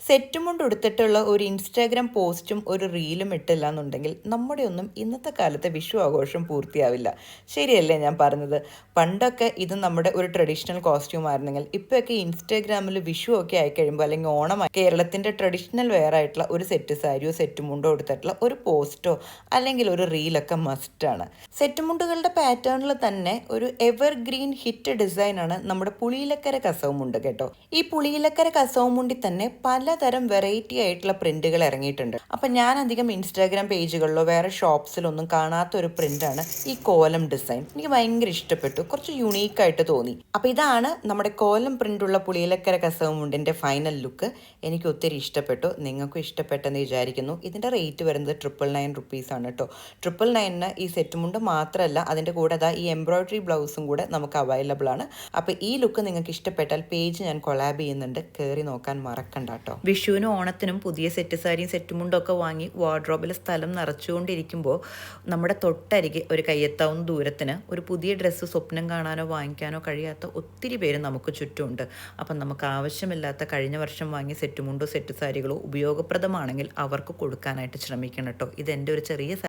സെറ്റും കൊണ്ട് എടുത്തിട്ടുള്ള ഒരു ഇൻസ്റ്റാഗ്രാം പോസ്റ്റും ഒരു റീലും ഇട്ടില്ല എന്നുണ്ടെങ്കിൽ നമ്മുടെ ഒന്നും ഇന്നത്തെ കാലത്തെ വിഷു ആഘോഷം പൂർത്തിയാവില്ല. ശരിയല്ലേ ഞാൻ പറഞ്ഞത്? പണ്ടൊക്കെ ഇത് നമ്മുടെ ഒരു ട്രഡീഷണൽ കോസ്റ്റ്യൂം ആയിരുന്നെങ്കിൽ ഇപ്പോഴൊക്കെ ഇൻസ്റ്റാഗ്രാമിൽ വിഷു ഒക്കെ ആയിക്കഴിയുമ്പോൾ അല്ലെങ്കിൽ ഓണമായി കേരളത്തിൻ്റെ ട്രഡീഷണൽ വെയർ ആയിട്ടുള്ള ഒരു സെറ്റ് സാരിയോ സെറ്റ് മുണ്ടോ എടുത്തിട്ടുള്ള ഒരു പോസ്റ്റോ അല്ലെങ്കിൽ ഒരു റീലൊക്കെ മസ്റ്റാണ്. സെറ്റ് മുണ്ടുകളുടെ പാറ്റേണിൽ തന്നെ ഒരു എവർഗ്രീൻ ഹിറ്റ് ഡിസൈനാണ് നമ്മുടെ പുളിയിലക്കര കസവ് മുണ്ട് കേട്ടോ. ഈ പുളിയിലക്കര കസവ് മുണ്ടിൽ തന്നെ പലതരം വെറൈറ്റി ആയിട്ടുള്ള പ്രിന്റുകൾ ഇറങ്ങിയിട്ടുണ്ട്. അപ്പം ഞാൻ അധികം ഇൻസ്റ്റാഗ്രാം പേജുകളിലോ വേറെ ഷോപ്സിലൊന്നും കാണാത്ത ഒരു പ്രിന്റാണ് ഈ കോലം ഡിസൈൻ. എനിക്ക് ഭയങ്കര ഇഷ്ടപ്പെട്ടു, കുറച്ച് യുണീക്കായിട്ട് തോന്നി. അപ്പം ഇതാണ് നമ്മുടെ കോലം പ്രിന്റുള്ള പുളിയിലക്കര കസവ് മുണ്ടിൻ്റെ ഫൈനൽ ലുക്ക്. എനിക്ക് ഒത്തിരി ഇഷ്ടപ്പെട്ടു, നിങ്ങൾക്കും ഇഷ്ടപ്പെട്ടെന്ന് വിചാരിക്കുന്നു. ഇതിൻ്റെ റേറ്റ് വരുന്നത് 999 റുപ്പീസാണ് കേട്ടോ. 999 ഈ സെറ്റ് മുണ്ട് മാത്രമല്ല, അതിൻ്റെ കൂടെ അതാ ഈ എംബ്രോയ്ഡറി ബ്ലൗസും കൂടെ നമുക്ക് അവൈലബിൾ ആണ്. അപ്പോൾ ഈ ലുക്ക് നിങ്ങൾക്ക് ഇഷ്ടപ്പെട്ടാൽ പേജ് ഞാൻ കൊളാബ് ചെയ്യുന്നുണ്ട്, കയറി നോക്കാൻ മറക്കണ്ട കേട്ടോ. വിഷുവിനും ഓണത്തിനും പുതിയ സെറ്റ് സാരിയും സെറ്റ് മുണ്ടൊക്കെ വാങ്ങി വാർഡ്രോബിൽ സ്ഥലം നിറച്ചുകൊണ്ടിരിക്കുമ്പോൾ നമ്മുടെ തൊട്ടരികെ ഒരു കയ്യെത്താവുന്ന ദൂരത്തിന് ഒരു പുതിയ ഡ്രസ്സ് സ്വപ്നം കാണാനോ വാങ്ങിക്കാനോ കഴിയാത്ത ഒത്തിരി പേര് നമുക്ക് ചുറ്റുമുണ്ട്. അപ്പം നമുക്ക് ആവശ്യമില്ലാത്ത കഴിഞ്ഞ വർഷം വാങ്ങിയ സെറ്റ് മുണ്ടോ സെറ്റ് സാരികളോ ഉപയോഗപ്രദമാണെങ്കിൽ അവർക്ക് കൊടുക്കാനായിട്ട് ശ്രമിക്കണം കേട്ടോ. ഇതെൻ്റെ ഒരു ചെറിയ